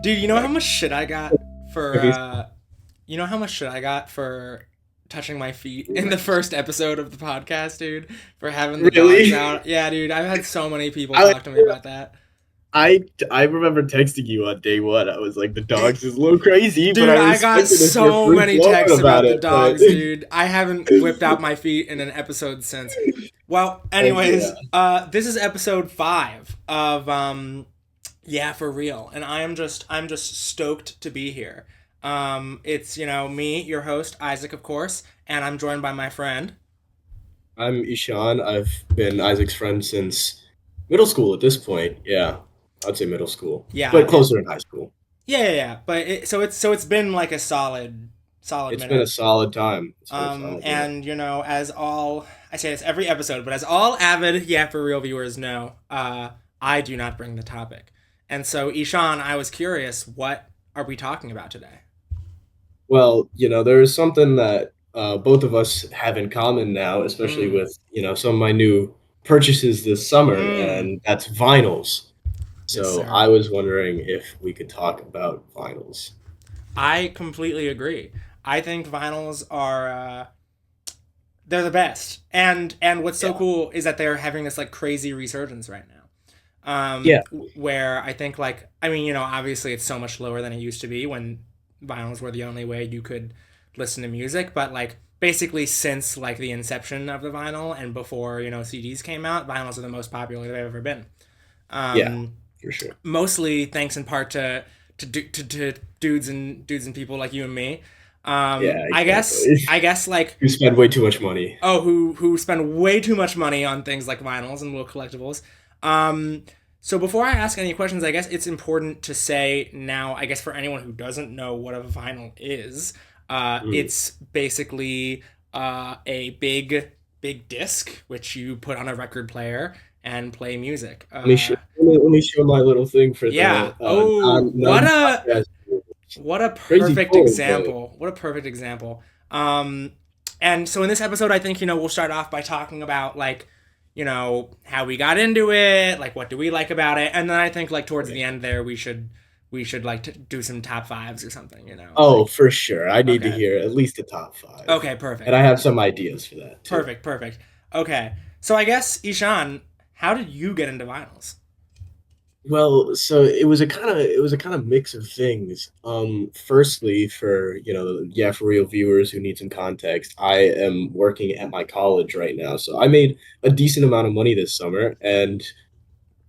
Dude, you know how much shit I got for Okay. you know how much shit I got for touching my feet in the first episode of the podcast, dude, for having the dogs Really? out. Yeah, dude, I've had so many people I talk to me about that. I remember texting you on day one. I was like, the dogs is a little crazy, but Dude, I I got respect it if you're so free many flowing texts about about the it. But dogs, dude. I haven't whipped out my feet in an episode since. Well, heck yeah, anyways, this is episode 5 of yeah, for real. And I'm just stoked to be here. It's, me, your host, Isaac, of course, and I'm joined by my friend. I'm Ishan. I've been Isaac's friend since middle school at this point. Yeah, I'd say middle school, Yeah, but closer in high school. yeah. But so it's been like a solid It's been minute. a solid time. It's been a solid minute. And as all I say this every episode, but as all avid Yeah for Real viewers know, I do not bring the topic. And so, Ishan, I was curious, what are we talking about today? Well, there is something that both of us have in common now, especially Mm. with some of my new purchases this summer, Mm. and that's vinyls. Yes, So sir. I was wondering if we could talk about vinyls. I completely agree. I think vinyls are they're the best. And what's so Yeah. cool is that they're having this like crazy resurgence right now. Yeah. Where I think like I mean, obviously it's so much lower than it used to be when vinyls were the only way you could listen to music, but like basically since like the inception of the vinyl and before, CDs came out, vinyls are the most popular they've ever been. Yeah, Um, for sure. Mostly thanks in part to dudes and people like you and me. Yeah, I guess exactly. I guess like You spend way too much money. who spend way too much money on things like vinyls and little collectibles. Um, so before I ask any questions, I guess it's important to say now. I guess for anyone who doesn't know what a vinyl is, Mm. it's basically a big disc which you put on a record player and play music. Let me show my little thing for Yeah. the Oh, non podcast. what a Crazy perfect cool, but example. What a perfect example. And so in this episode, I think, we'll start off by talking about like, how we got into it, like what do we like about it, and then I think like towards yeah. the end there we should like do some top fives or something, Oh, like for sure. I need to okay, hear at least a top five, okay, and perfect, I have perfect, some ideas for that too. perfect. Okay, so I guess Ishan, how did you get into vinyls? Well, so it was a kind of mix of things. Firstly, for yeah, for real viewers who need some context, I am working at my college right now, so I made a decent amount of money this summer, and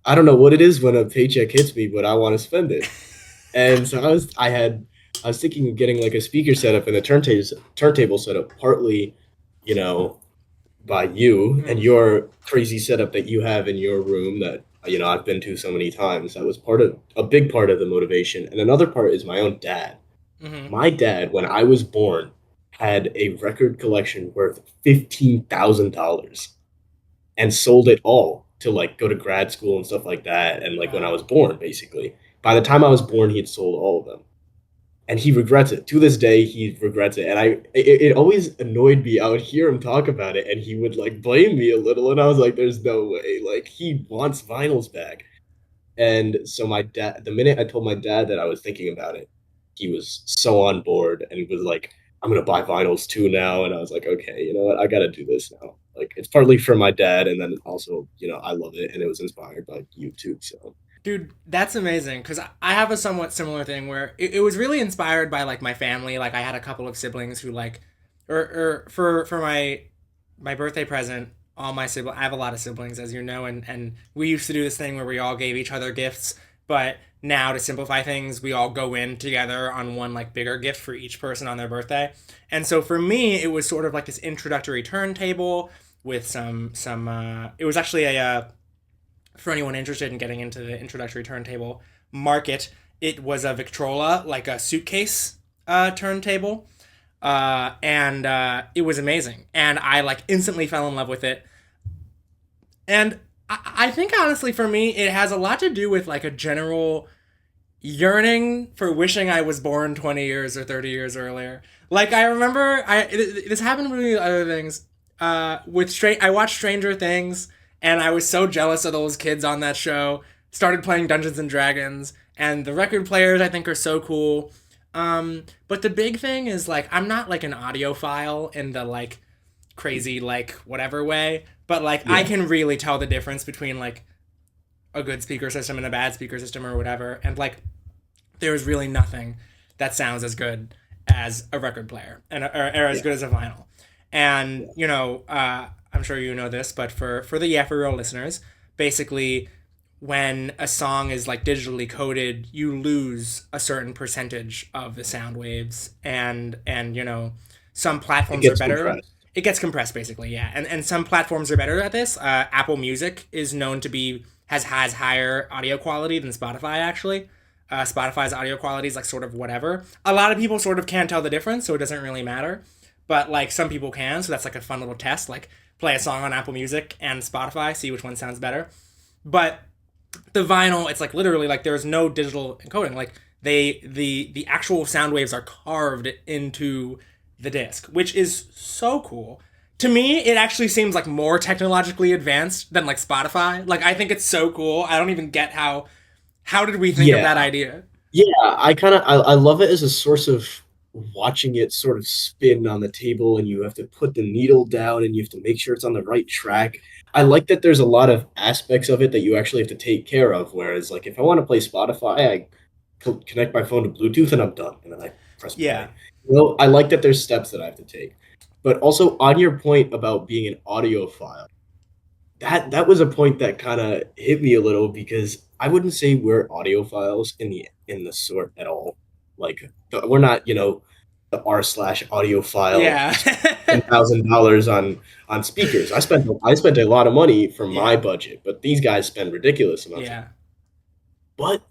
I don't know what it is when a paycheck hits me, but I want to spend it. And so I was thinking of getting like a speaker setup and a turntable setup, partly, you know, by you and Mm, your crazy setup that you have in your room that I've been to so many times. That was part of a big part of the motivation, and another part is my own dad. mm-hmm. My dad, when I was born, had a record collection worth $15,000 and sold it all to like go to grad school and stuff like that. And like when I was Wow. born, basically, by the time I was born, he had sold all of them, and he regrets it to this day. He regrets it, and it always annoyed me. I would hear him talk about it, and he would like blame me a little, and I was like, "There's no way! Like he wants vinyls back." And so my dad, the minute I told my dad that I was thinking about it, he was so on board and was like, "I'm gonna buy vinyls too now." And I was like, "Okay, you know what? I gotta do this now." Like it's partly for my dad, and then also, I love it, and it was inspired by YouTube. So Dude, that's amazing because I have a somewhat similar thing where it was really inspired by like my family. Like I had a couple of siblings who like, or for my birthday present, all my siblings. I have a lot of siblings, as you know, and we used to do this thing where we all gave each other gifts. But now to simplify things, we all go in together on one like bigger gift for each person on their birthday. And so for me, it was sort of like this introductory turntable with some. It was actually a for anyone interested in getting into the introductory turntable market, it was a Victrola, like a suitcase turntable. And it was amazing. And I like instantly fell in love with it. And I think honestly for me, it has a lot to do with like a general yearning for wishing I was born 20 years or 30 years earlier. Like I remember this happened with me with other things. I watched Stranger Things and I was so jealous of those kids on that show. started playing Dungeons and Dragons, and the record players I think are so cool. But the big thing is like I'm not like an audiophile in the like crazy like whatever way, but like I Yeah. can really tell the difference between like a good speaker system and a bad speaker system or whatever, and like there is really nothing that sounds as good as a record player or as Yeah. good as a vinyl. And Yeah. I'm sure you know this, but for the Yeah For Real listeners, basically when a song is like digitally coded, you lose a certain percentage of the sound waves, and some It platforms are gets better. compressed. It gets compressed basically, yeah, and some platforms are better at this. Apple Music is known to be has higher audio quality than Spotify actually. Spotify's audio quality is like sort of whatever. A lot of people sort of can't tell the difference, so it doesn't really matter. But like some people can, so that's like a fun little test. Like play a song on Apple Music and Spotify, see which one sounds better. But the vinyl, it's like literally like there's no digital encoding. Like the actual sound waves are carved into the disc, which is so cool. To me, it actually seems like more technologically advanced than like Spotify. Like I think it's so cool. I don't even get how did we think of Yeah. that idea? Yeah, I love it as a source of watching it sort of spin on the table, and you have to put the needle down and you have to make sure it's on the right track. I like that there's a lot of aspects of it that you actually have to take care of. Whereas, like, if I want to play Spotify, I connect my phone to Bluetooth and I'm done, and then I press Yeah, play. I like that there's steps that I have to take. But also on your point about being an audiophile, that was a point that kind of hit me a little because I wouldn't say we're audiophiles in the sort at all. Like we're not, the r/ audiophile yeah, $10,000 on speakers. I spent a lot of money for my yeah, budget, but these guys spend ridiculous amounts of money. yeah, But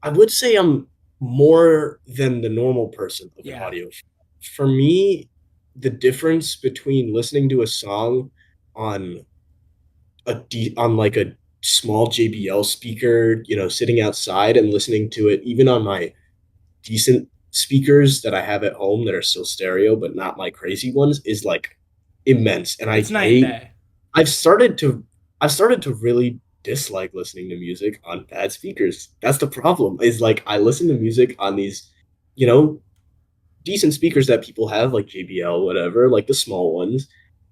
I would say I'm more than the normal person of an yeah. audiophile. For me, the difference between listening to a song on on like a small JBL speaker, sitting outside and listening to it, even on my decent speakers that I have at home that are still stereo, but not my crazy ones, is like immense. And It's night and day. I've started to, I've started to really dislike listening to music on bad speakers. That's the problem. Is like I listen to music on these, you know, decent speakers that people have, like JBL, whatever, like the small ones.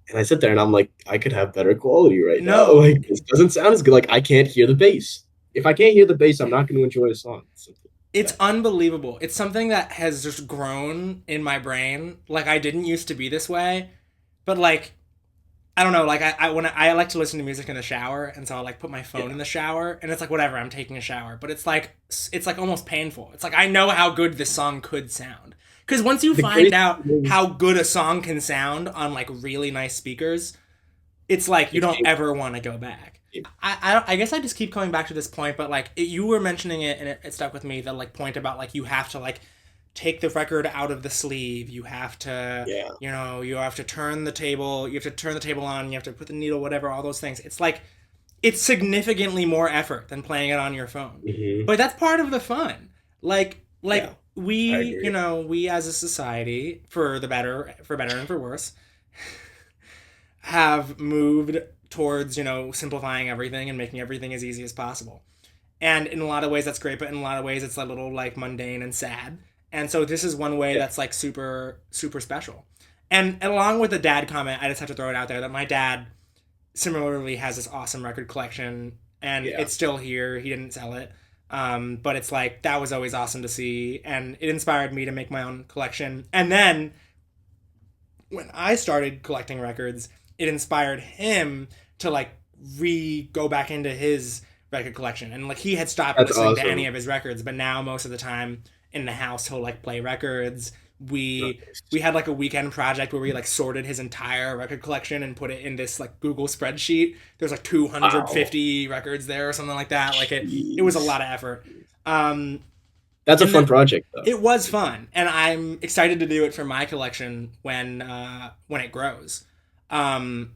And I sit there and I'm like, I could have better quality right now. No, Like this doesn't sound as good. Like I can't hear the bass. If I can't hear the bass, I'm not going to enjoy the song. It's simple as it's that. unbelievable. It's something that has just grown in my brain. Like I didn't used to be this way, but like I don't know. Like I like to listen to music in the shower, and so I like put my phone Yeah. in the shower, and it's like whatever. I'm taking a shower, but it's like almost painful. It's like I know how good this song could sound because once you The find crazy out thing is how good a song can sound on like really nice speakers, it's like you it's don't ever want to go back. I guess I just keep coming back to this point, but like you were mentioning it and it stuck with me. The like point about like you have to like take the record out of the sleeve. You have to yeah. you have to turn the table. You have to turn the table on. You have to put the needle, whatever. All those things. It's like it's significantly more effort than playing it on your phone, Hmm. but that's part of the fun. Like Yeah, I we agree. we as a society for better and for worse have moved towards simplifying everything and making everything as easy as possible. And in a lot of ways that's great, but in a lot of ways it's a little like mundane and sad. And so this is one way Yeah. that's like super super special. And along with the dad comment, I just have to throw it out there that my dad similarly has this awesome record collection, and Yeah. it's still here. He didn't sell it. But it's like that was always awesome to see, and it inspired me to make my own collection. And then when I started collecting records, it inspired him to like re go back into his record collection. And like he had stopped That's listening to any awesome. of his records, but now most of the time in the house he'll like play records. We Nice. had like a weekend project where we like sorted his entire record collection and put it in this like Google spreadsheet. There's like Wow. 250 records there or something like that. Like it was a Jeez. lot of effort. Um That's a and fun the, project though. it was fun, and I'm excited to do it for my collection when it grows. Um,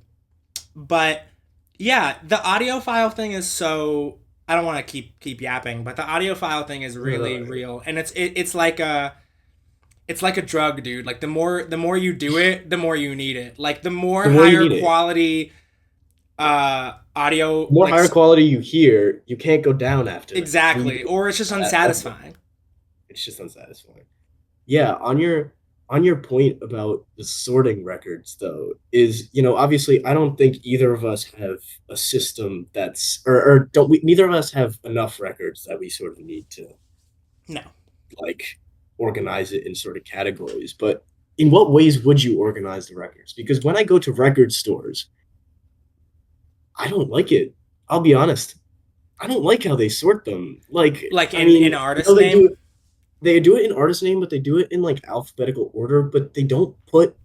but yeah, the audiophile thing is so. I don't want to keep yapping, but the audiophile thing is really Uh, real, and it's like a drug, dude. Like the more you do it, the more you need it. Like the more the more you higher need it. quality audio The more like higher quality you hear, you can't go down after that. exactly, or it's just Ever. unsatisfying. It's just unsatisfying. Yeah, on your point about the sorting records though, is obviously I don't think either of us have a system that's or don't we neither of us have enough records that we sort of need to No. like organize it in sort of categories. But in what ways would you organize the records? Because when I go to record stores, I don't like it. I'll be honest. I don't like how they sort them. Like, Like I in mean, artist name? they do it in artist name, but they do it in like alphabetical order, but they don't put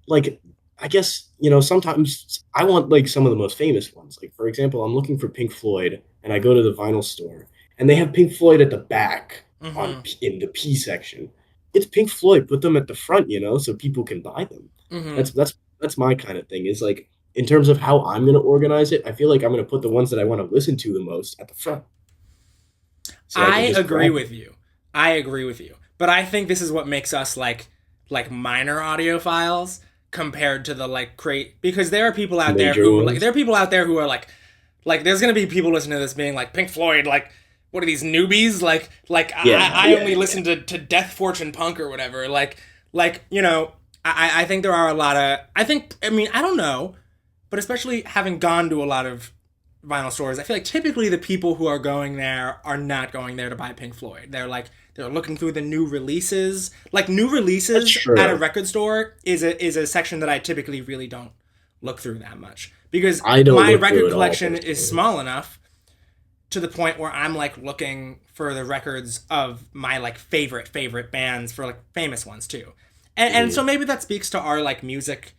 like I guess, sometimes I want like some of the most famous ones. Like for example, I'm looking for Pink Floyd and I go to the vinyl store and they have Pink Floyd at the back Mm-hmm. in the P section. It's Pink Floyd, put them at the front, so people can buy them. Mm-hmm. That's my kind of thing. Is like in terms of how I'm going to organize it, I feel like I'm going to put the ones that I want to listen to the most at the front so I I can just agree grab with them. you. I agree with you. But I think this is what makes us like minor audiophiles compared to the like crate, because there are people out there Major who like ones. there are people out there who are like there's gonna be people listening to this being like Pink Floyd, like what are these newbies? Like Yeah, I yeah, only yeah. listen to Death Fortune Punk or whatever. Like I think there are a lot of I mean I don't know, but especially having gone to a lot of vinyl stores, I feel like typically the people who are going there are not going there to buy Pink Floyd. They're looking through the new releases. Like new That's releases at a true. record store is a section that I typically really don't look through that much, because I don't my look through record it all collection is personally. small enough to the point where I'm like looking for the records of my like favorite bands, for like famous ones too. And so Mhm. maybe that speaks to our like music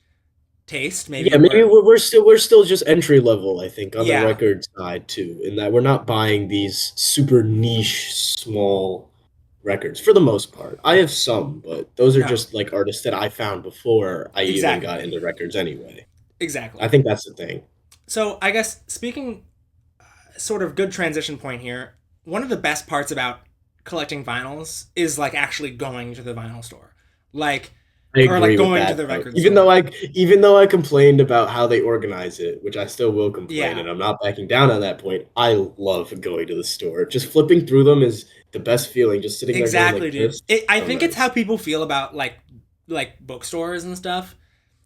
taste. Maybe Yeah, maybe we're we're still just entry level, I think, on the yeah. record side too, in that we're not buying these super niche small records for the most part. I have some, but those are No. just like artists that I found before I even got Exactly. into records anyway. I Exactly. think that's the thing. So I guess speaking sort of good transition point here, one of the best parts about collecting vinyls is like actually going to the vinyl store. Like I or like agree with going to that the though. record Even though store. I complained about how they organize it, which I still will complain, Yeah. and I'm not backing down on that point. I love going to the store. Just flipping through them is the best feeling. Just sitting there going Exactly, like dude. this. I So think it's how nice. people feel about like bookstores and stuff.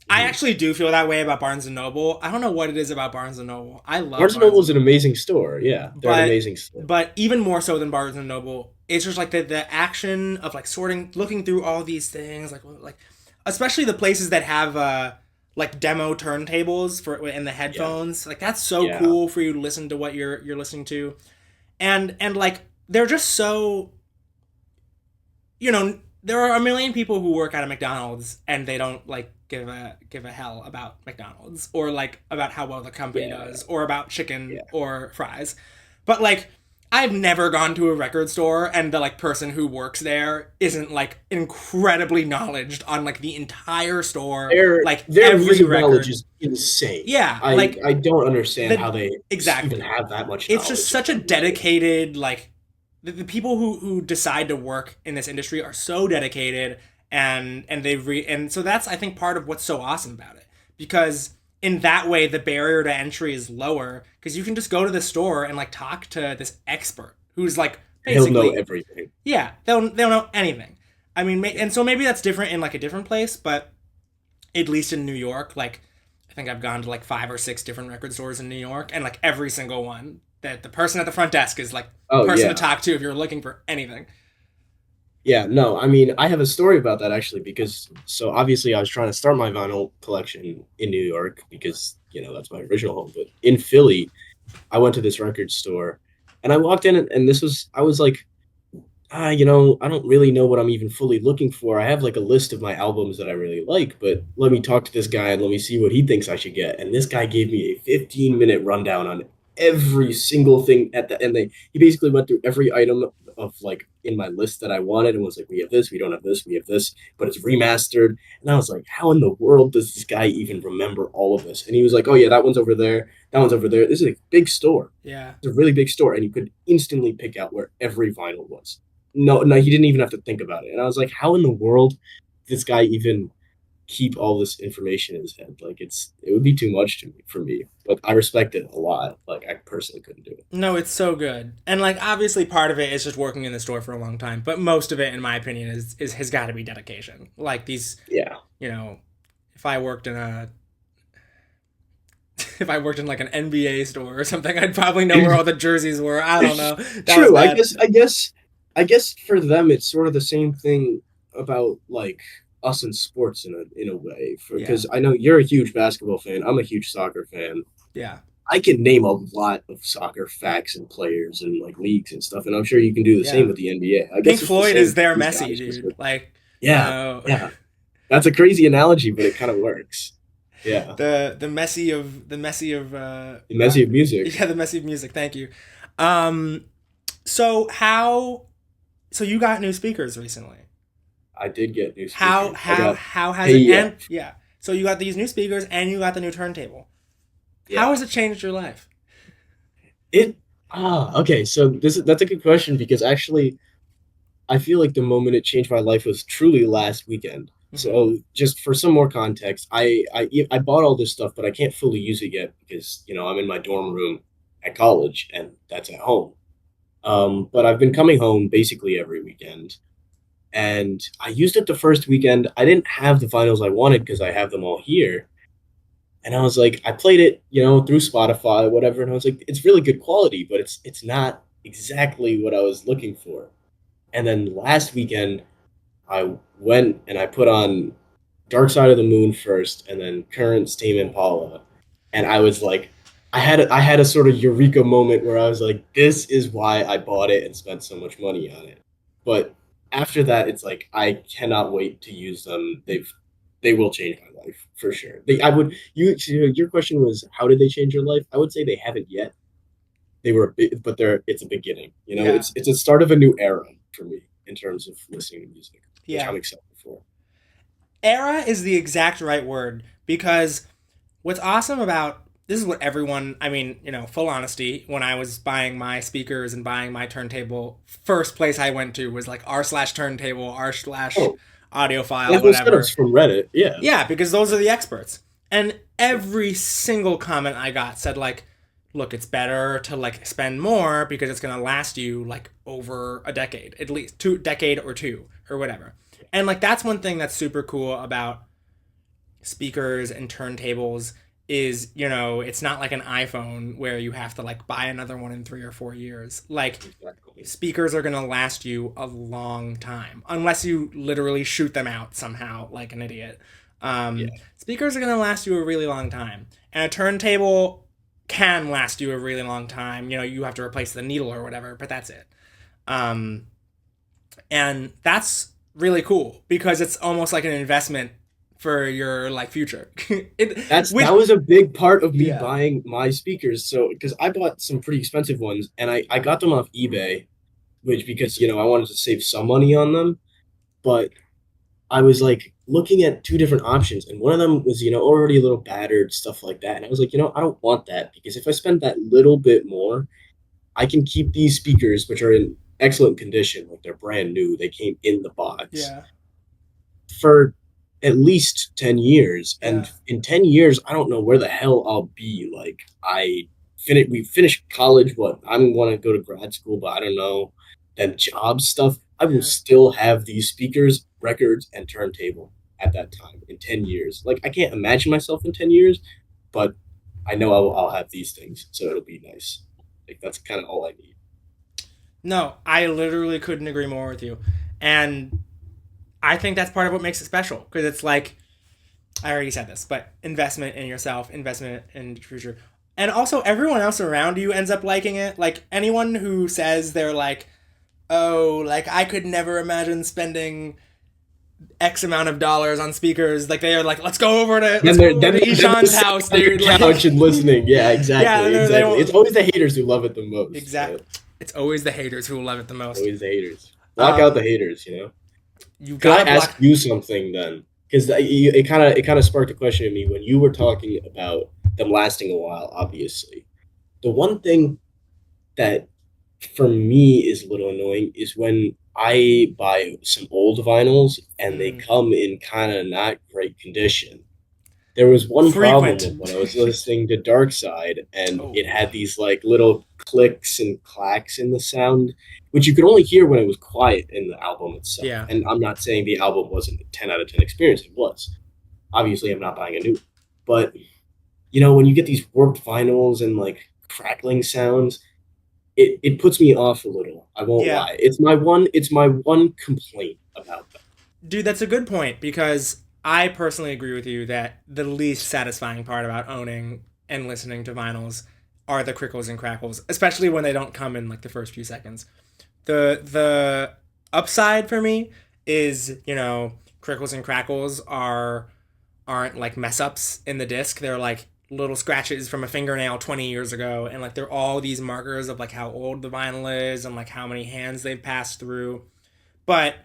I Mhm. actually do feel that way about Barnes and Noble. I don't know what it is about Barnes and Noble. I love Barnes and Barnes Noble and is an Noble. amazing store. Yeah, they're an but amazing store. but even more so than Barnes and Noble, it's just like the action of like sorting, looking through all these things, like especially the places that have like demo turntables for in the Yeah, headphones. Like that's so yeah. cool for you to listen to what you're listening to, and like they're just so there are a million people who work at a McDonald's and they don't like give a hell about McDonald's or like about how well the company Yeah, does or about chicken yeah. or fries. But like I've never gone to a record store and the like person who works there isn't like incredibly knowledged on like the entire store, like Their every music knowledge record. is insane. Yeah, like I don't understand how the they even exactly. have that much It's just knowledge such a on music. dedicated like the people who decide to work in this industry are so dedicated, and so that's I think part of what's so awesome about it, because in that way the barrier to entry is lower because you can just go to the store and like talk to this expert who's like He'll know basically everything. yeah, they'll know anything. I mean, Yeah. and so maybe that's different in like a different place, but at least in New York, like I think I've gone to like 5 or 6 different record stores in New York, and like every single one, that the person at the front desk is like the Oh person to yeah. talk to if you're looking for anything. Yeah, no, I mean, I have a story about that actually because so obviously I was trying to start my vinyl collection in New York because, that's my original home, but in Philly, I went to this record store and I walked in and I was like, I don't really know what I'm even fully looking for. I have like a list of my albums that I really like, but let me talk to this guy and let me see what he thinks I should get. And this guy gave me a 15-minute rundown on every single thing at the end. He basically went through every item of like in my list that I wanted and was like, we have this, we don't have this, we have this, but it's remastered. And I was like, how in the world does this guy even remember all of this? And he was like, oh yeah, that one's over there, that one's over there. This is a big store. Yeah. It's a really big store, and you could instantly pick out where every vinyl was. No, no, he didn't even have to think about it. And I was like, how in the world did this guy even keep all this information in his head. Like it would be too much for me. But I respect it a lot. Like I personally couldn't do it. No, it's so good. And like obviously part of it is just working in the store for a long time, but most of it in my opinion is has got to be dedication. Like these, Yeah. you know, if I worked in a if I worked in like an NBA store or something, I'd probably know where all the jerseys were. I don't know. That was True. I bad. guess. I guess. I guess for them, it's sort of the same thing about like us in sports in a way. Yeah. Because I know you're a huge basketball fan. I'm a huge soccer fan. Yeah. I can name a lot of soccer facts and players and like leagues and stuff, and I'm sure you can do the same Yeah. with the NBA. I Pink guess it's the Floyd same is with their these Messi, guys. dude. Like, you Yeah, know, yeah. That's a crazy analogy, but it kind of works. Yeah, the Messi of the Messi of music. yeah, the Messi of music. Thank you. Um so how so you got new speakers recently. I did get new How speakers. I how got how has it a and yeah. So you got these new speakers and you got the new turntable. How yeah. has it changed your life? It okay. So that's a good question because actually I feel like the moment it changed my life was truly last weekend. Hmm. So just for some more context, I bought all this stuff, but I can't fully use it yet because I'm in my dorm room at college and that's at home. But I've been coming home basically every weekend, and I used it the first weekend. I didn't have the vinyls I wanted because I have them all here, and I was like, I played it, through Spotify, whatever, and I was like, it's really good quality, but it's not exactly what I was looking for. And then last weekend, I went and I put on Dark Side of the Moon first, and then Current's Tame Oh, Impala, and I was like, I had a sort of eureka moment where I was like, this is why I bought it and spent so much money on it. But after that, it's like I cannot wait to use them. They will change my life for sure. I would your question was how did they change your life? I would say they haven't yet. They were a bit, but it's a beginning. yeah. It's a start of a new era for me in terms of listening to music, which Yeah. I'm excited for. Era is the exact right word because what's awesome about this is what everyone, I mean, full honesty, when I was buying my speakers and buying my turntable, first place I went to was like r slash turntable, r slash Oh, audiophile, sample setups whatever. from Reddit. Yeah, Yeah, because those are the experts. And every single comment I got said like, look, it's better to like spend more because it's gonna last you like over a decade, at least two decade or two or whatever. And like that's one thing that's super cool about speakers and turntables is it's not like an iPhone where you have to like buy another one in 3 or 4 years. Like exactly. speakers are gonna last you a long time unless you literally shoot them out somehow like an idiot. Yeah, Speakers are gonna last you a really long time, and a turntable can last you a really long time. You have to replace the needle or whatever, but that's it. Um, and that's really cool because it's almost like an investment for your like future. Which that was a big part of me yeah, buying my speakers. So because I bought some pretty expensive ones, and I got them off eBay, which because I wanted to save some money on them, but I was like looking at two different options, and one of them was, already a little battered, stuff like that. And I was like, I don't want that because if I spend that little bit more, I can keep these speakers, which are in excellent condition, like they're brand new. They came in the box yeah, for at least 10 years. yeah, And in 10 years, I don't know where the hell I'll be. Like, we finished college. What? I'm going to go to grad school, but I don't know. Then job stuff. I will yeah. still have these speakers, records, and turntable at that time in 10 years. Like, I can't imagine myself in 10 years, but I know I'll have these things. So it'll be nice. Like, that's kind of all I need. No, I literally couldn't agree more with you, and I think that's part of what makes it special because it's like I already said this, but investment in yourself, investment in your future. And also everyone else around you ends up liking it. Like anyone who says they're like, "Oh, like I could never imagine spending X amount of dollars on speakers." Like they are like, "Let's go over to Then they're Ishan's sitting house, on their dude." couch and Like listening. Yeah, yeah, exactly, they exactly. It's won't always the haters who love it the most, exact but it's always the haters who will love it the most. always the haters. Block out the Um haters. you Can I gotta ask block you something then? Because it kind of sparked a question in me when you were talking about them lasting a while. Obviously, the one thing that for me is a little annoying is when I buy some old vinyls and they Mm, come in kind of not great condition. There was one problem frequent. with when I was listening to Dark Side, and it Oh, had these like little clicks and clacks in the sound, which you could only hear when it was quiet in the album itself. yeah. And I'm not saying the album wasn't a 10 out of 10 experience, it was. Obviously, I'm not buying a new one. But, when you get these warped vinyls and like crackling sounds, it puts me off a little. I won't Yeah. lie. It's my one complaint about them. Dude, that's a good point because I personally agree with you that the least satisfying part about owning and listening to vinyls are the crickles and crackles, especially when they don't come in like the first few seconds. The upside for me is, crickles and crackles aren't like mess ups in the disc. They're like little scratches from a fingernail 20 years ago, and like they're all these markers of like how old the vinyl is and like how many hands they've passed through. But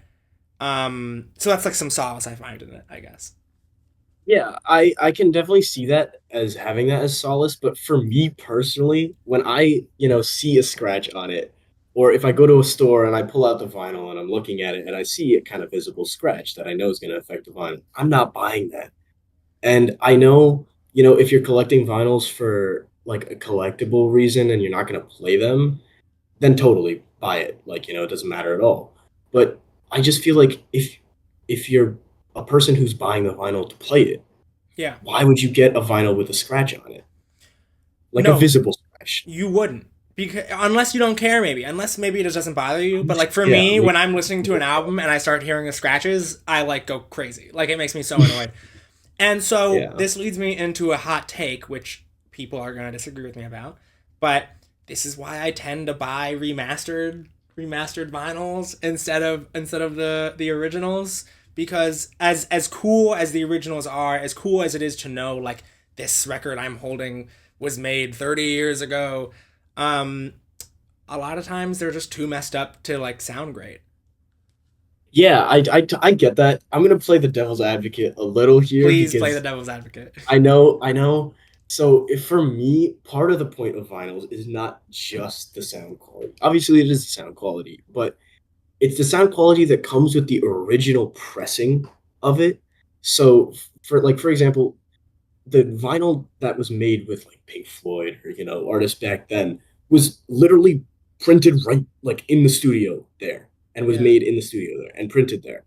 so that's like some solace I find in it, I guess. Yeah, I can definitely see that as having that as solace, but for me personally, when I, see a scratch on it, or if I go to a store and I pull out the vinyl and I'm looking at it and I see a kind of visible scratch that I know is going to affect the vinyl, I'm not buying that. And I know, if you're collecting vinyls for like a collectible reason and you're not going to play them, then totally buy it. Like, it doesn't matter at all. But I just feel like if you're a person who's buying the vinyl to play it, Yeah. why would you get a vinyl with a scratch on it? Like a No, visible scratch. you wouldn't. Because unless you don't care, maybe. Unless maybe it just doesn't bother you. But like for Yeah, me, maybe. when I'm listening to an album and I start hearing the scratches, I like go crazy. Like it makes me so annoyed. And so Yeah. this leads me into a hot take, which people are gonna disagree with me about. But this is why I tend to buy remastered vinyls instead of the originals. Because as cool as the originals are, as cool as it is to know like this record I'm holding was made 30 years ago, um, a lot of times they're just too messed up to like sound great. Yeah, I get that. I'm gonna play the devil's advocate a little here Please play the because devil's advocate. I know. So if for me, part of the point of vinyls is not just the sound quality. Obviously, it is the sound quality, but it's the sound quality that comes with the original pressing of it. So for example, the vinyl that was made with like Pink Floyd or artists back then was literally printed right like in the studio there and was Yeah. made in the studio there and printed there.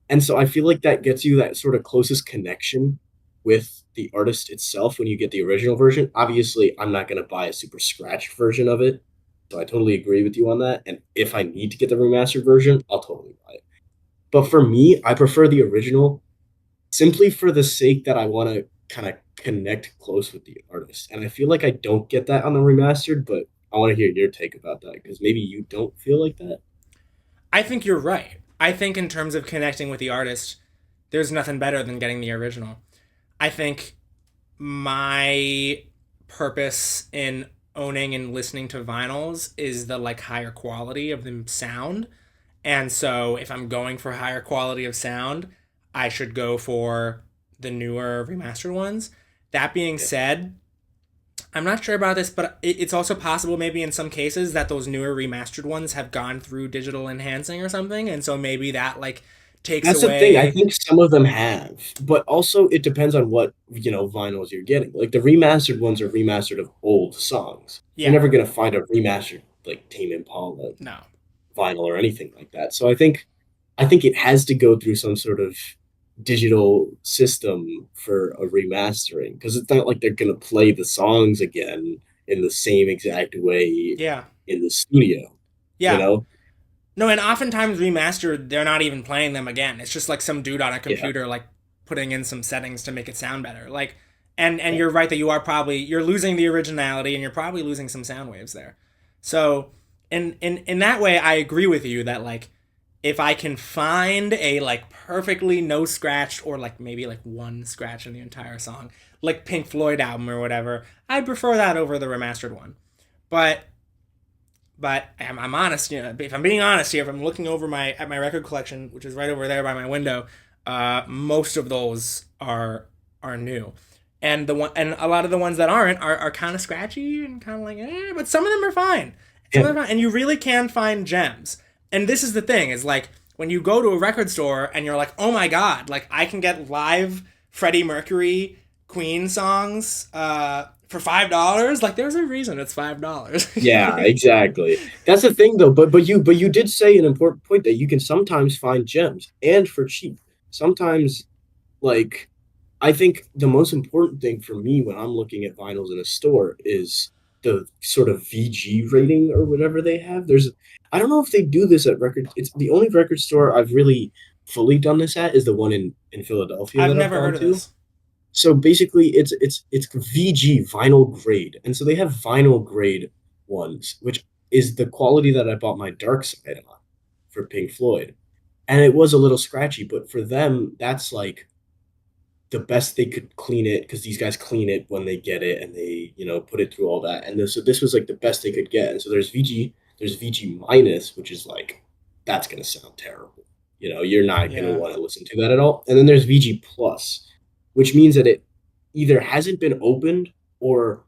And so I feel like that gets you that sort of closest connection with the artist itself when you get the original version. Obviously, I'm not going to buy a super scratched version of it. So I totally agree with you on that. And if I need to get the remastered version, I'll totally buy it. But for me, I prefer the original simply for the sake that I want to kind of connect close with the artist. And I feel like I don't get that on the remastered, but I want to hear your take about that because maybe you don't feel like that. I think you're right. I think in terms of connecting with the artist, there's nothing better than getting the original. I think my purpose in owning and listening to vinyls is the like higher quality of the sound. And so if I'm going for higher quality of sound, I should go for the newer remastered ones. That being Yeah. said, I'm not sure about this, but it's also possible maybe in some cases that those newer remastered ones have gone through digital enhancing or something, and so maybe that like takes That's the thing. I away. think some of them have, but also it depends on what, vinyls you're getting. Like the remastered ones are remastered of old songs. You're Yeah, never going to find a remastered like Tame Impala no. vinyl or anything like that. So I think it has to go through some sort of digital system for a remastering because it's not like they're gonna play the songs again in the same exact way Yeah, in the studio, you yeah. know? No, and oftentimes remastered, they're not even playing them again. It's just like some dude on a Yeah, computer like putting in some settings to make it sound better. Like, and yeah. you're right that you're losing the originality and you're probably losing some sound waves there. So, in that way, I agree with you that like if I can find a like perfectly no scratched or like maybe like one scratch in the entire song, like Pink Floyd album or whatever, I'd prefer that over the remastered one. But I'm honest, if I'm being honest here, if I'm looking over my record collection, which is right over there by my window, most of those are new, and a lot of the ones that aren't are kind of scratchy and kind of like, but some of them are fine. Some Yeah. of them are fine, and you really can find gems. and this is the thing is like when you go to a record store and you're like, oh my god, like I can get live Freddie Mercury Queen songs for $5. Like there's a reason it's $5. Yeah, exactly. That's the thing though, but you did say an important point that you can sometimes find gems and for cheap. Sometimes like I think the most important thing for me when I'm looking at vinyls in a store is the sort of VG rating or whatever they have. I don't know if they do this at record. It's the only record store I've really fully done this at is the one in Philadelphia I've that I've never gone heard of to. this. So basically, it's VG vinyl grade, and so they have vinyl grade ones, which is the quality that I bought my Dark Side on for Pink Floyd, and it was a little scratchy, but for them, that's like the best they could clean it because these guys clean it when they get it and they put it through all that, and so this was like the best they could get. And so there's VG minus, which is like that's gonna sound terrible. You're not gonna Yeah. want to listen to that at all. And then there's VG plus, which means that it either hasn't been opened or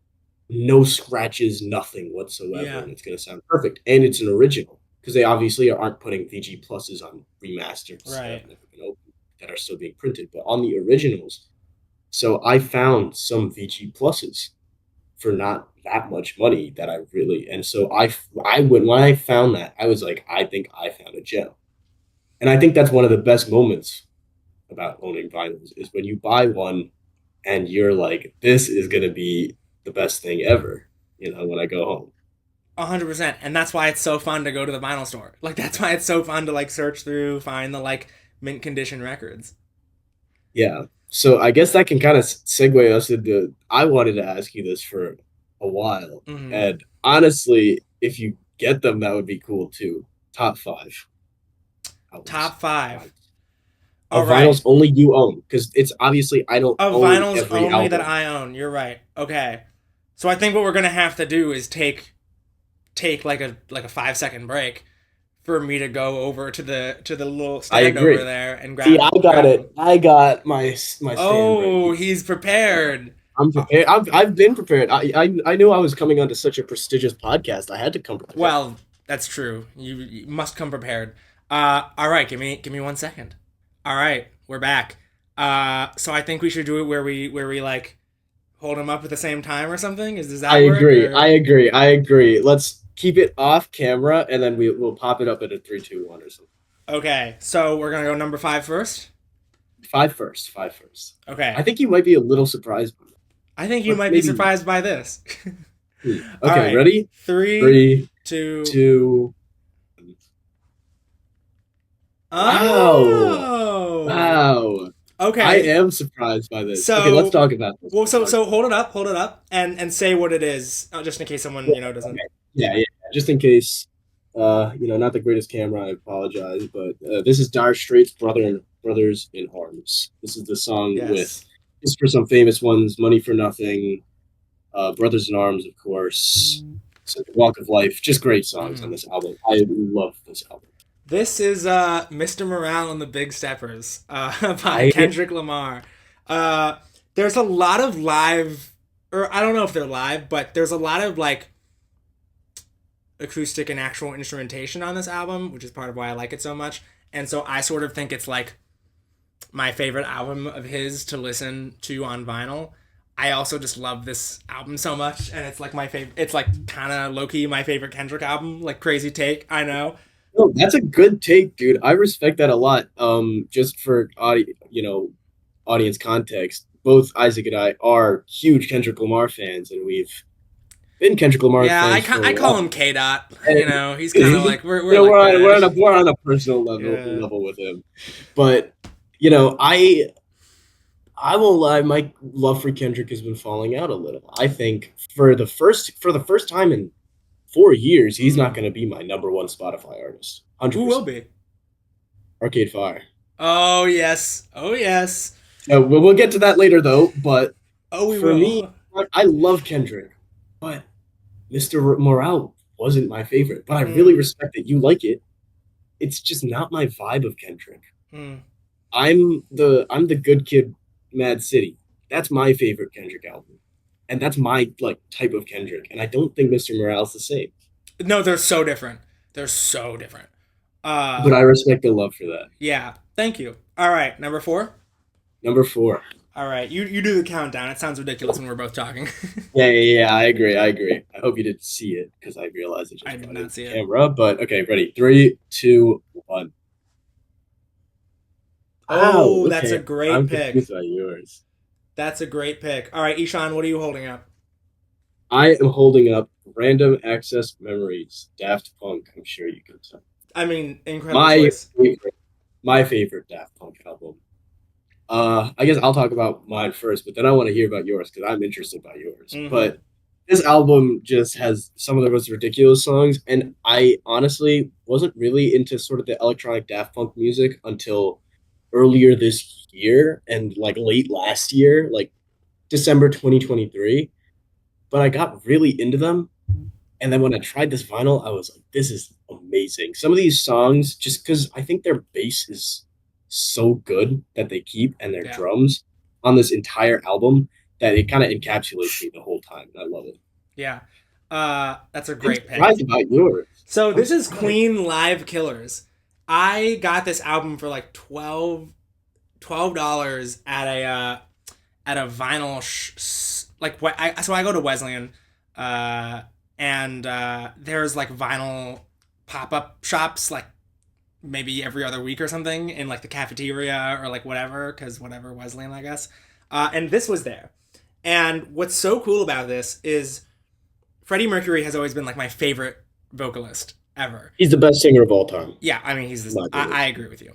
no scratches, nothing whatsoever, Yeah. and it's gonna sound perfect. And it's an original because they obviously aren't putting VG pluses on remasters that Right. have never been opened that are still being printed, but on the originals. So I found some VG pluses for not that much money that I really, and so I when I found that I was like, I think I found a gem, and I think that's one of the best moments about owning vinyls is when you buy one and you're like, this is gonna be the best thing ever. When I go home. 100%. And that's why it's so fun to go to the vinyl store. Like that's why it's so fun to like search through, find the like mint condition records. Yeah. So I guess that can kind of segue us into. I wanted to ask you this for a while, Hmm. and honestly, if you get them, that would be cool too. Top five albums Top of 5. vinyls, All of right. vinyls only you own, because it's obviously I don't Of own vinyls every only that album. I own. You're right. Okay. So I think what we're gonna have to do is take like a 5 second break for me to go over to the little I stand over agree. there and See, I got grab it. them. I got my stand right Oh, here. he's prepared. I'm Uh, prepared. I've been prepared. I knew I was coming onto such a prestigious podcast. I had to come prepared. well, that's true. You must come prepared. All right. Give me 1 second. All right, we're back. So I think we should do it where we like hold them up at the same time or something. Does I that work agree. I or? agree. I agree. Let's keep it off camera, and then we'll pop it up at a 3, 2, 1 or something. Okay, so we're gonna go number five first. Five first. Five first. I Okay, think you might be a little surprised by that, I think you but might be maybe not. surprised by this. All Okay, right, ready? three, 3, two. 2. Wow! Oh, Wow! I okay. am surprised by this. Okay, let's So, talk about this. well, Let's so talk. so hold it up, and say what it is, just in case someone Yeah, doesn't. okay. Yeah. Just in case, not the greatest camera. I apologize, but this is Dire Straits' Brothers in Arms." This is the song with Yes. just for some famous ones: "Money for Nothing," "Brothers in Arms," of course. So "Walk of Life," just great songs on Mhm. this album. I love this album. This is Mr. Morale and the Big Steppers by I Kendrick Lamar. Uh, there's a lot of live, or I don't know if they're live, but there's a lot of like acoustic and actual instrumentation on this album, which is part of why I like it so much. And so I sort of think it's like my favorite album of his to listen to on vinyl. I also just love this album so much, and it's like my favorite. It's like kind of low key my favorite Kendrick album. Like crazy take, I know. No, that's a good take, dude. I respect that a lot. Just for audience context, both Isaac and I are huge Kendrick Lamar fans, and we've been Kendrick Lamar Yeah, fans for a I call while. him K Dot. And He's kind of you like we're know, like that. we're on a personal level Yeah. level with him. But you know, I won't lie, my love for Kendrick has been falling out a little. I think for the first time in 4 years, he's not Mm. going to be my number one Spotify artist. Who will 100%. be? Arcade Fire. Oh yes. Oh yes. So we'll get to that later, though. But Oh, we for me, will. I love Kendrick, but Mr. Morale wasn't my favorite. But I really Mm. respect that you like it. It's just not my vibe of Kendrick. Mm. I'm the good kid, Mad City. That's my favorite Kendrick album, and that's my like type of Kendrick. And I don't think Mr. Morale's the same. No, they're so different. They're so different. Uh, but I respect the love for that. yeah. Thank you. All right, number four. Number four. All right, you do the countdown. It sounds ridiculous when we're both talking. Yeah. I agree. I agree. I hope you didn't see it because I realized it I just did brought not in see the it. camera. But okay, ready? Three, two, one. Wow. Oh, that's a Okay, great I'm confused pick. by yours. That's a great pick. All right, Ishan, what are you holding up? I am holding up Random Access Memories, Daft Punk. I'm sure you can tell. I mean, incredible My choice. favorite, my favorite Daft Punk album. I guess I'll talk about mine first, but then I want to hear about yours because I'm interested by yours. Mm-hmm. But this album just has some of the most ridiculous songs, and I honestly wasn't really into sort of the electronic Daft Punk music until earlier this year and like late last year, like December 2023. But I got really into them, and then when I tried this vinyl, I was like, this is amazing. Some of these songs, just because I think their bass is so good that they keep, and their Yeah, drums on this entire album, that it kind of encapsulates me the whole time. And I love it. yeah. That's a I'm great pick. surprised about yours. So I'm this is surprised. Queen Live Killers. I got this album for like $12 at a vinyl like what I so I go to Wesleyan, uh, and there's like vinyl pop up shops like maybe every other week or something in like the cafeteria or like whatever because whatever Wesleyan I guess, and this was there. And what's so cool about this is Freddie Mercury has always been like my favorite vocalist ever. He's the best singer of all time, Yeah, I mean he's in this. my opinion. I agree with you.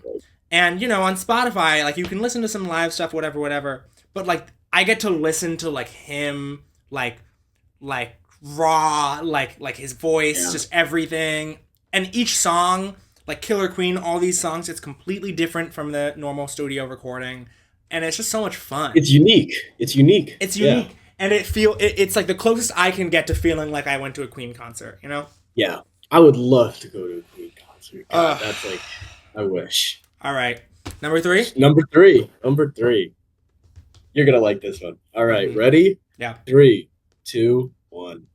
And on Spotify, like you can listen to some live stuff, whatever. But like I get to listen to like him, like raw, like his voice, Yeah, just everything. And each song, like Killer Queen, all these songs, it's completely different from the normal studio recording, and it's just so much fun. it's unique. It's unique. It's Yeah, unique, and it's like the closest I can get to feeling like I went to a Queen concert. You know. yeah. I would love to go to a Queen concert. God, Uh, that's like, I wish. all right, number three. Number three. Number three. You're gonna like this one. All right, Mm-hmm. ready? Yeah. Three, two, one.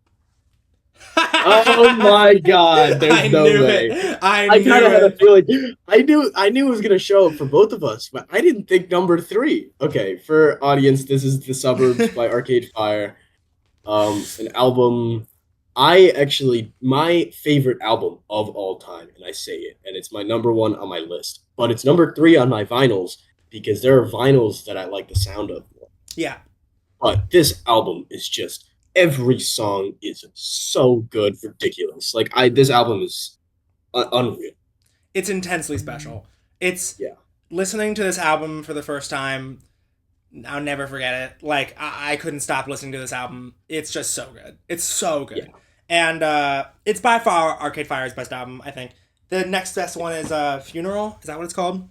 Oh my God! There's I no knew way. it. I I kind knew of had a it. feeling. I knew it was gonna show up for both of us, but I didn't think number three. Okay, for audience, this is "The Suburbs" by Arcade Fire. An album. I actually my favorite album of all time, and I say it, and it's my number one on my list. But it's number three on my vinyls because there are vinyls that I like the sound of more. Yeah, But this album is just every song is so good, ridiculous. Like I, this album is unreal. it's intensely special. It's Yeah, listening to this album for the first time. I'll never forget it. Like I couldn't stop listening to this album. It's just so good. It's so yeah, good, and it's by far Arcade Fire's best album. I think the next best one is Funeral. Is that what it's called?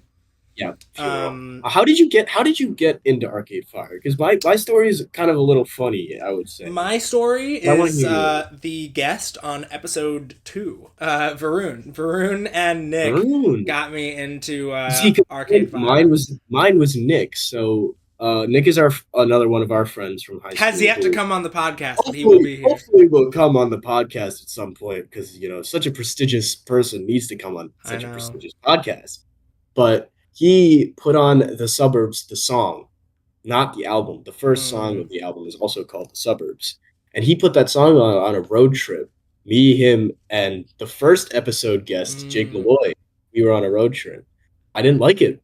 yeah. Funeral. Um, How did you get into Arcade Fire? Because my story is kind of a little funny, I would say. My story I want to is hear yours. the guest on episode 2, Varun. Varun and Nick Maroon. got me into See, 'cause Arcade mine Fire. was mine was Nick. So Nick is our another one of our friends from high Has school yet to who come on the podcast, but he will hopefully be here. hopefully will come on the podcast at some point because such a prestigious person needs to come on I such a know. prestigious podcast. But he put on The Suburbs, the song, not the album. The first song Mm, of the album is also called The Suburbs. And he put that song on a road trip. Me, him, and the first episode guest, Jake mm. Malloy, we were on a road trip. I didn't like it.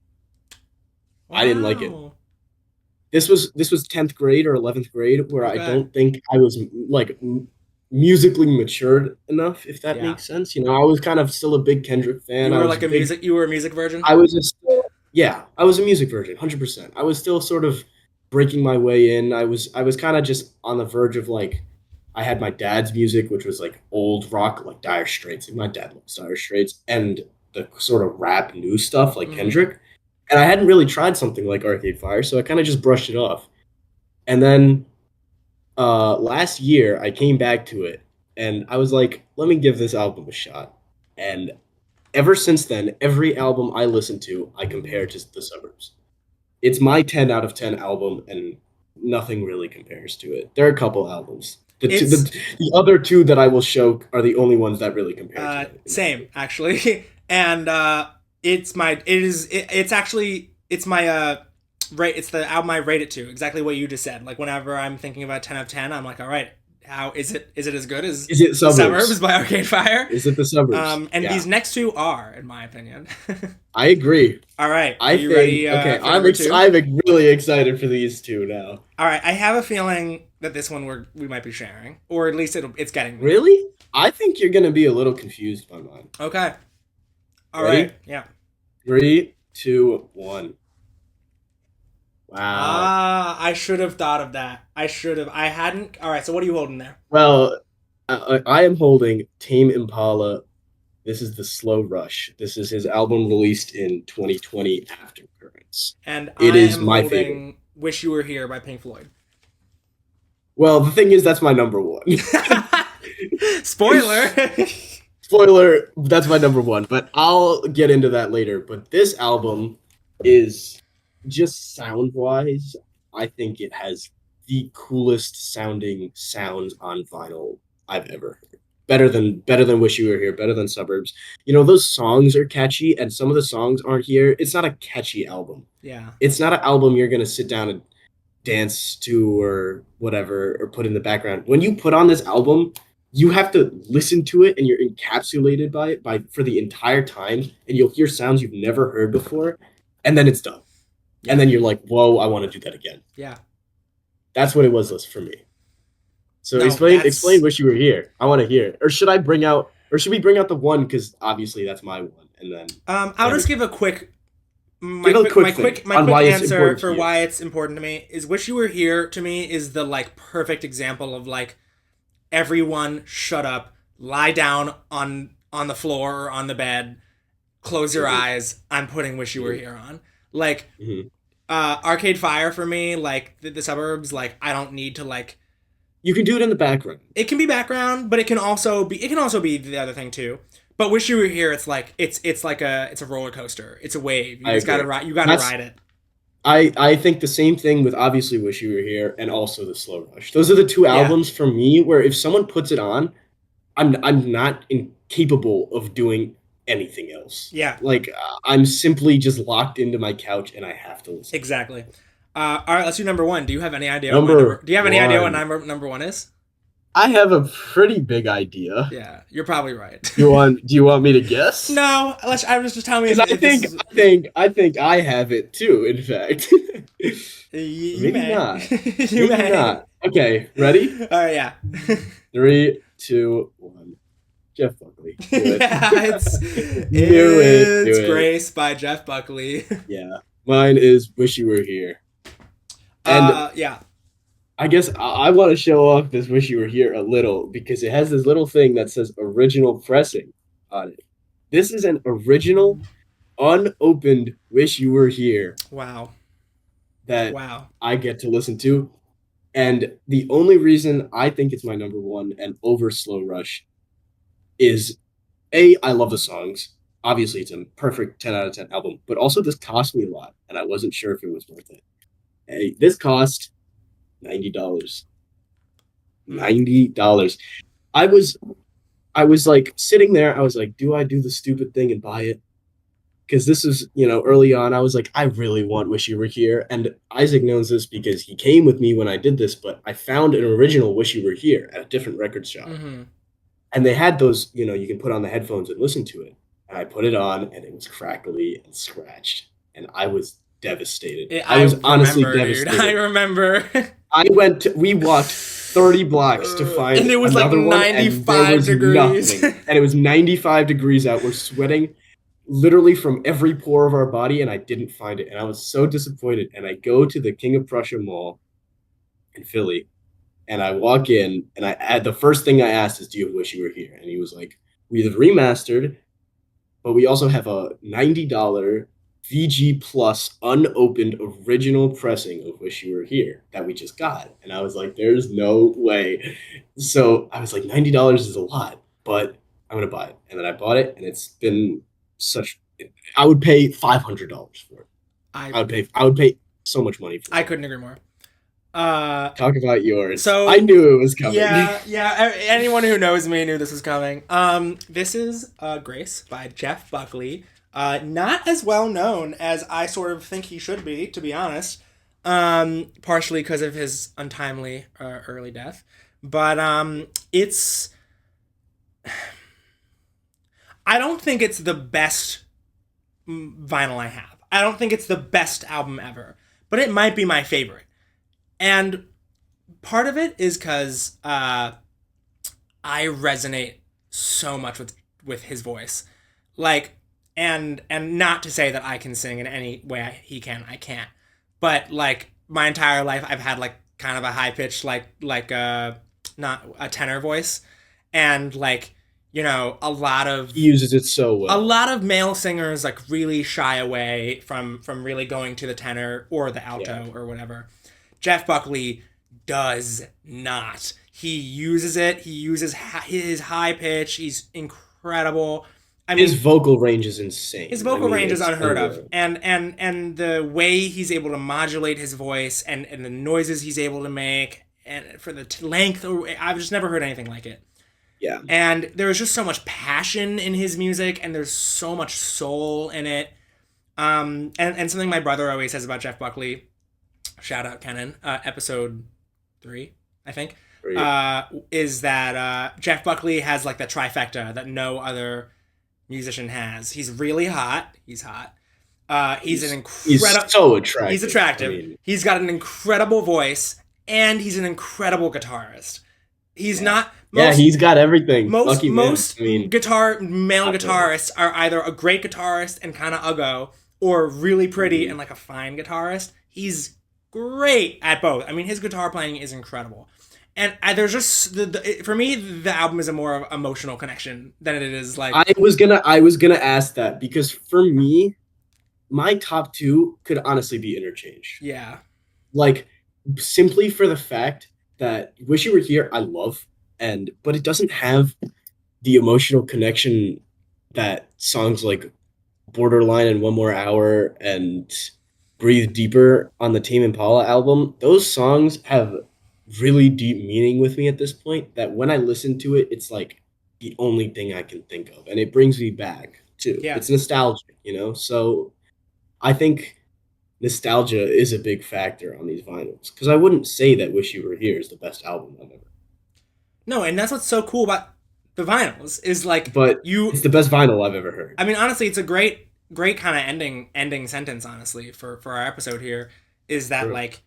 I didn't like it. Wow. This was 10th grade or 11th grade where I Okay. don't think I was like musically matured enough, if that Yeah. makes sense. I was kind of still a big Kendrick fan. You were like a music. You were a music virgin. I was just yeah, I was a music virgin, 100%. I was still sort of breaking my way in. I was kind of just on the verge of like I had my dad's music, which was like old rock, like Dire Straits. Like my dad loves Dire Straits, and the sort of rap new stuff like Mm-hmm. Kendrick. And I hadn't really tried something like Arcade Fire, so I kind of just brushed it off. And then last year I came back to it, and I was like, let me give this album a shot. And ever since then, every album I listen to, I compare to The Suburbs. It's my 10 out of 10 album, and nothing really compares to it. There are a couple albums. It's The other two that I will show are the only ones that really compare to it, in my same opinion. actually, and it's actually it's my rate. It's the album I rate it to. Exactly what you just said. Like whenever I'm thinking about 10 of 10, I'm like, all right, how is it? Is it as good as Is it The Suburbs Suburbs? by Arcade Fire? Is it the Suburbs? And Yeah, these next two are, in my opinion. I agree. All right, are I you ready think okay. for number two? I'm really excited for these two now. All right, I have a feeling that this one we might be sharing, or at least it's getting me. Really? I think you're gonna be a little confused by mine. Okay. All right. Ready? Yeah. 3, 2, 1. Wow. I should have thought of that. I should have. I hadn't. All right. So what are you holding there? Well, I am holding Tame Impala. This is the Slow Rush. This is his album released in 2020 after Currents. And It I is am my favorite. holding "Wish You Were Here" by Pink Floyd. Well, the thing is, that's my number one. Spoiler. Spoiler, that's my number one, but I'll get into that later. But this album is just sound wise, I think it has the coolest sounding sounds on vinyl I've ever heard. Better than Wish You Were Here, better than Suburbs. You know, those songs are catchy and some of the songs aren't here. It's not a catchy album. Yeah. It's not an album you're gonna sit down and dance to or whatever or put in the background. When you put on this album, you have to listen to it and you're encapsulated by it by for the entire time and you'll hear sounds you've never heard before and then it's done. Yeah. And then you're like, "Whoa, I want to do that again." Yeah. That's what it was for me. So No, explain that's. Wish You Were Here. I want to hear. Or should we bring out the one cuz obviously that's my one and then I'll just Andrew, give a quick. My give a quick, quick my thing quick, my on quick why it's answer important to for you. why it's important to me is "Wish You Were Here." To me, is the like perfect example of like everyone shut up, lie down on the floor or on the bed, close your Mhm, eyes. I'm putting "Wish You Were mhm, Here" on. Like mhm. Arcade Fire for me, like the Suburbs. Like I don't need to like. You can do it in the background. It can be background, but it can also be the other thing too. But "Wish You Were Here," it's like it's a roller coaster. It's a wave. You I just gotta agree. ride. You gotta That's ride it. I think the same thing with obviously Wish You Were Here and also the Slow Rush. Those are the two Yeah, albums for me where if someone puts it on, I'm not incapable of doing anything else. yeah, Like I'm simply just locked into my couch and I have to listen. exactly. All right, let's do number one. Do you have any idea what my number? Number Do you have any idea what one. number one is? I have a pretty big idea. Yeah, you're probably right. Do you want me to guess? No, let's. I was just telling me Because if this is. I think I have it too, in fact. You Maybe may. not. You Maybe may. not. Okay, ready? All right, yeah. 3, 2, 1. Jeff Buckley. Do it. Yeah, it's Do it. Do it's it. Grace by Jeff Buckley. Yeah. Mine is Wish You Were Here. And Yeah. I guess I want to show off this Wish You Were Here a little because it has this little thing that says original pressing on it. This is an original, unopened Wish You Were Here Wow. that Wow. I get to listen to. And the only reason I think it's my number one and over Slow Rush is I love the songs. Obviously, it's a perfect 10 out of 10 album, but also this cost me a lot, and I wasn't sure if it was worth it. Hey, this cost $90. Mm. $90. I was I was like sitting there, I was like, do I do the stupid thing and buy it? Because this is, early on, I was like, I really want Wish You Were Here. And Isaac knows this because he came with me when I did this, but I found an original Wish You Were Here at a different record shop. Mm-hmm. And they had those, you can put on the headphones and listen to it. And I put it on and it was crackly and scratched. And I was devastated. I I was honestly remember, dude. I devastated. remember. We walked 30 blocks to find And it was like another one, and there 95 was degrees. nothing. And it was 95 degrees out. We're sweating literally from every pore of our body, and I didn't find it. And I was so disappointed. And I go to the King of Prussia Mall in Philly, and I walk in, and the first thing I asked is, "Do you wish you were here?" And he was like, "We have remastered, but we also have a $90 VG Plus unopened original pressing of Wish You Were Here that we just got." And I was like, there's no way. So I was like, $90 is a lot, but I'm going to buy it. And then I bought it, and it's been I would pay $500 for it. I I would pay so much money for I it. couldn't agree more. Uh, Talk about yours. I so knew it was coming. yeah. Anyone who knows me knew this was coming. This is Grace by Jeff Buckley. Not as well known as I sort of think he should be, to be honest. Partially because of his untimely early death, but it's. I don't think it's the best vinyl I have. I don't think it's the best album ever, but it might be my favorite. And part of it is because I resonate so much with his voice, like, and not to say that I can sing in any way he can. I can't. But like my entire life, I've had like kind of a high pitched not a tenor voice, and like He uses it so a well. lot of male singers like really shy away from really going to the tenor or the Yeah. alto or whatever. Jeff Buckley does not. He uses it. He uses his high pitch. He's incredible. I His mean, vocal range is his insane. I vocal mean, range is it's unheard of, unreal. and the way he's able to modulate his voice and the noises he's able to make and for the length, I've just never heard anything like it. Yeah. And there's just so much passion in his music, and there's so much soul in it. And something my brother always says about Jeff Buckley, shout out Kenan, episode 3, I think, Great. is that Jeff Buckley has like the trifecta that no other musician has. He's really hot. He's hot. He's an He's incredible. so attractive. He's attractive. I mean, He's got an incredible voice, and he's an incredible guitarist. He's yeah. not Yeah, most he's got everything. most Lucky man. most I mean, male not really. guitarists are either a great guitarist and kind of uggo, or really pretty Mhm. and like a fine guitarist. He's great at both. I mean, his guitar playing is incredible. And there's just for me, the album is a more emotional connection than it is like I was gonna ask that because for me, my top two could honestly be interchanged. yeah, Like simply for the fact that "Wish You Were Here" I love, but it doesn't have the emotional connection that songs like "Borderline" and "One More Hour" and "Breathe Deeper" on the Tame Impala album. Those songs have really deep meaning with me at this point. That when I listen to it, it's like the only thing I can think of, and it brings me back too. yeah. It's nostalgic. So I think nostalgia is a big factor on these vinyls because I wouldn't say that "Wish You Were Here" is the best album I've ever. No, and that's what's so cool about the vinyls is like But you. it's the best vinyl I've ever heard. I mean, honestly, it's a great kind of ending sentence. Honestly, for our episode here, is that True. like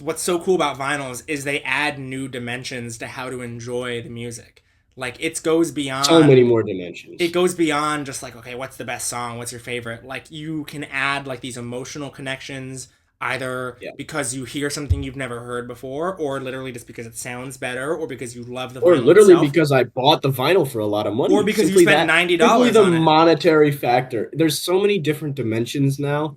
what's so cool about vinyls is they add new dimensions to how to enjoy the music. Like So many more dimensions. it goes beyond just like, okay, what's the best song, what's your favorite. Like you can add like these emotional connections either Yeah. because you hear something you've never heard before, or literally just because it sounds better, or because you love the Or vinyl literally itself, because I bought the vinyl for a lot of or money. because you Simply spent that. ninety Simply dollars the on it. monetary factor. There's so many different dimensions now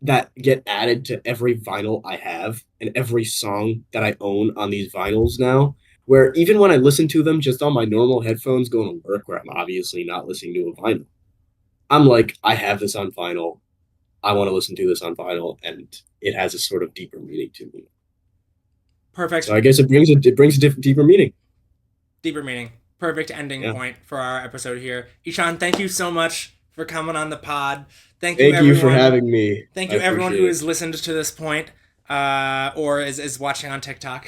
that get added to every vinyl I have and every song that I own on these vinyls now. Where even when I listen to them just on my normal headphones going to work, where I'm obviously not listening to a vinyl, I'm like, I have this on vinyl. I want to listen to this on vinyl, and it has a sort of deeper meaning to me. Perfect. So I guess it brings a different deeper meaning. Deeper meaning. Perfect ending Yeah. point for our episode here. Ishan, thank you so much for coming on the pod. Thank you, Thank you for everyone. having me. Thank I you, everyone appreciate who it. has listened to this point, or is watching on TikTok.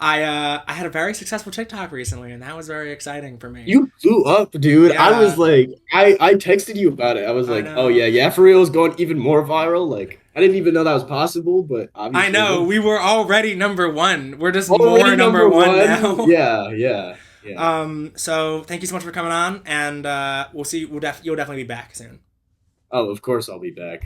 I had a very successful TikTok recently, and that was very exciting for me. You blew up, dude. Yeah. I was like, I texted you about it. I was I like, know. oh yeah, for real is going even more viral. Like, I didn't even know that was possible, but obviously I know it is. we were already number one. We're just Already more number one now. Yeah. So thank you so much for coming on, and we'll see. You'll definitely be back soon. Oh, of course I'll be back.